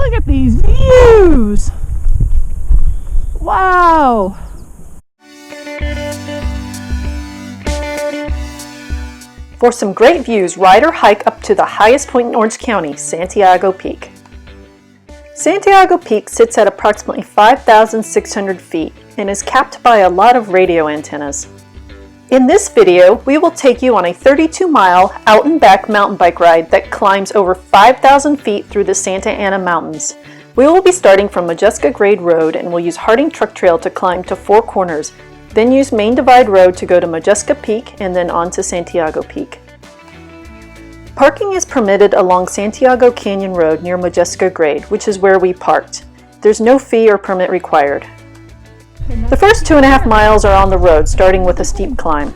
Look at these views! Wow! For some great views, ride or hike up to the highest point in Orange County, Santiago Peak. Santiago Peak sits at approximately 5,600 feet and is capped by a lot of radio antennas. In this video, we will take you on a 32-mile out and back mountain bike ride that climbs over 5,000 feet through the Santa Ana Mountains. We will be starting from Modjeska Grade Rd and will use Harding Truck Trail to climb to Four Corners, then use Main Divide Road to go to Modjeska Peak and then on to Santiago Peak. Parking is permitted along Santiago Canyon Rd near Modjeska Grade, which is where we parked. There's no fee or permit required. The first 2.5 miles are on the road, starting with a steep climb.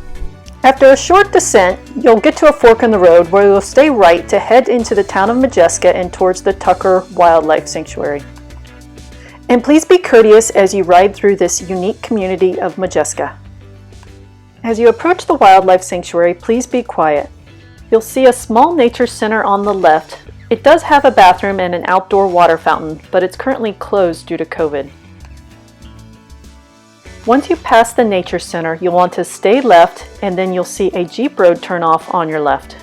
After a short descent, you'll get to a fork in the road where you'll stay right to head into the town of Modjeska and towards the Tucker Wildlife Sanctuary. And please be courteous as you ride through this unique community of Modjeska. As you approach the Wildlife Sanctuary, please be quiet. You'll see a small nature center on the left. It does have a bathroom and an outdoor water fountain, but it's currently closed due to COVID. Once you pass the nature center, you'll want to stay left and then you'll see a Jeep road turn off on your left.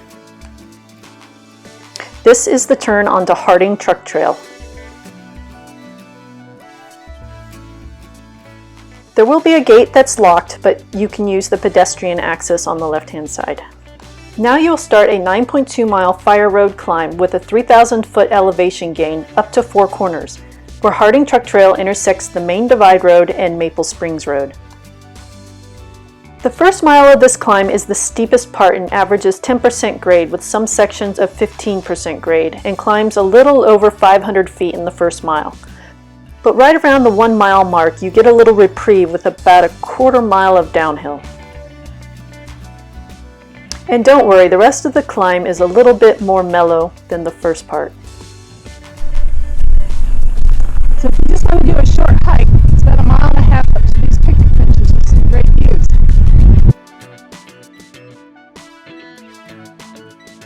This is the turn onto Harding Truck Trail. There will be a gate that's locked, but you can use the pedestrian access on the left-hand side. Now you'll start a 9.2-mile fire road climb with a 3,000-foot elevation gain up to Four Corners, where Harding Truck Trail intersects the Main Divide Road and Maple Springs Road. The first mile of this climb is the steepest part and averages 10% grade with some sections of 15% grade and climbs a little over 500 feet in the first mile. But right around the 1 mile mark, you get a little reprieve with about a 1/4 mile of downhill. And don't worry, the rest of the climb is a little bit more mellow than the first part. So if you just want to do a short hike, it's about 1.5 miles up to these picnic benches with some great views.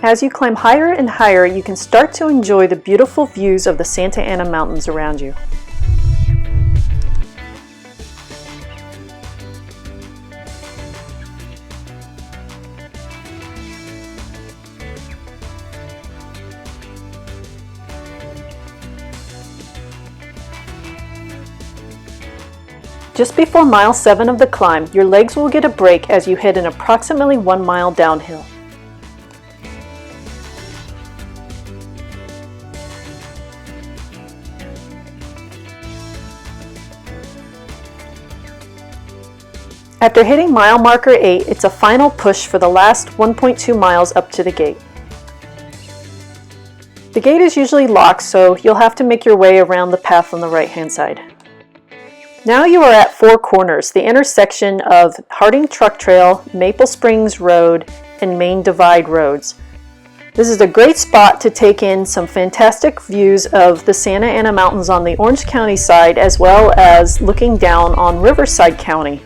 As you climb higher and higher, you can start to enjoy the beautiful views of the Santa Ana Mountains around you. Just before mile 7 of the climb, your legs will get a break as you hit an approximately 1 mile downhill. After hitting mile marker 8, it's a final push for the last 1.2 miles up to the gate. The gate is usually locked, so you'll have to make your way around the path on the right-hand side. Now you are at Four Corners, the intersection of Harding Truck Trail, Maple Springs Road, and Main Divide Roads. This is a great spot to take in some fantastic views of the Santa Ana Mountains on the Orange County side, as well as looking down on Riverside County.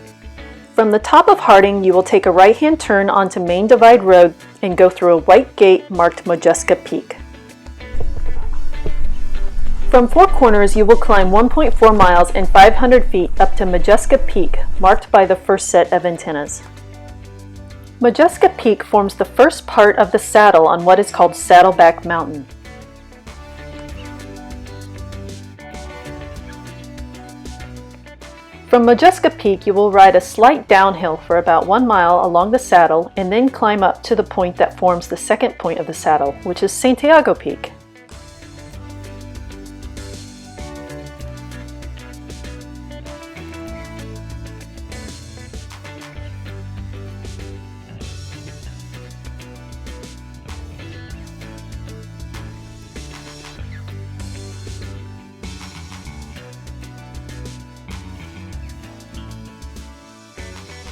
From the top of Harding, you will take a right-hand turn onto Main Divide Road and go through a white gate marked Modjeska Peak. From Four Corners, you will climb 1.4 miles and 500 feet up to Modjeska Peak, marked by the first set of antennas. Modjeska Peak forms the first part of the saddle on what is called Saddleback Mountain. From Modjeska Peak, you will ride a slight downhill for about 1 mile along the saddle and then climb up to the point that forms the second point of the saddle, which is Santiago Peak.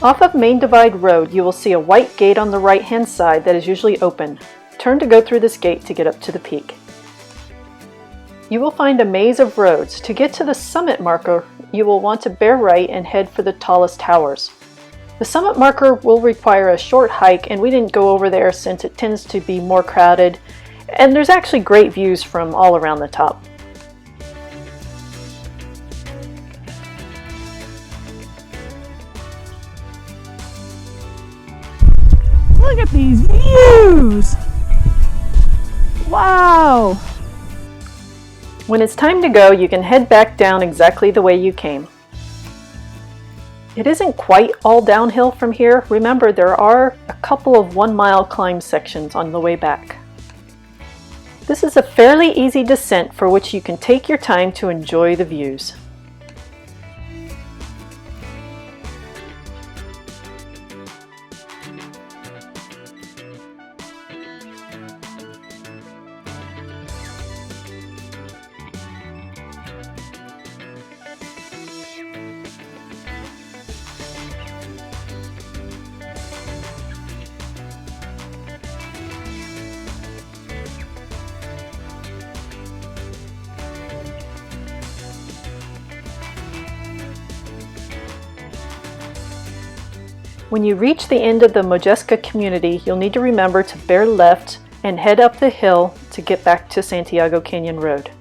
Off of Main Divide Road, you will see a white gate on the right-hand side that is usually open. Turn to go through this gate to get up to the peak. You will find a maze of roads. To get to the summit marker, you will want to bear right and head for the tallest towers. The summit marker will require a short hike, and we didn't go over there since it tends to be more crowded, and there's actually great views from all around the top. Look at these views! Wow! When it's time to go, you can head back down exactly the way you came. It isn't quite all downhill from here. Remember, there are a couple of 1-mile climb sections on the way back. This is a fairly easy descent for which you can take your time to enjoy the views. When you reach the end of the Modjeska community, you'll need to remember to bear left and head up the hill to get back to Santiago Canyon Road.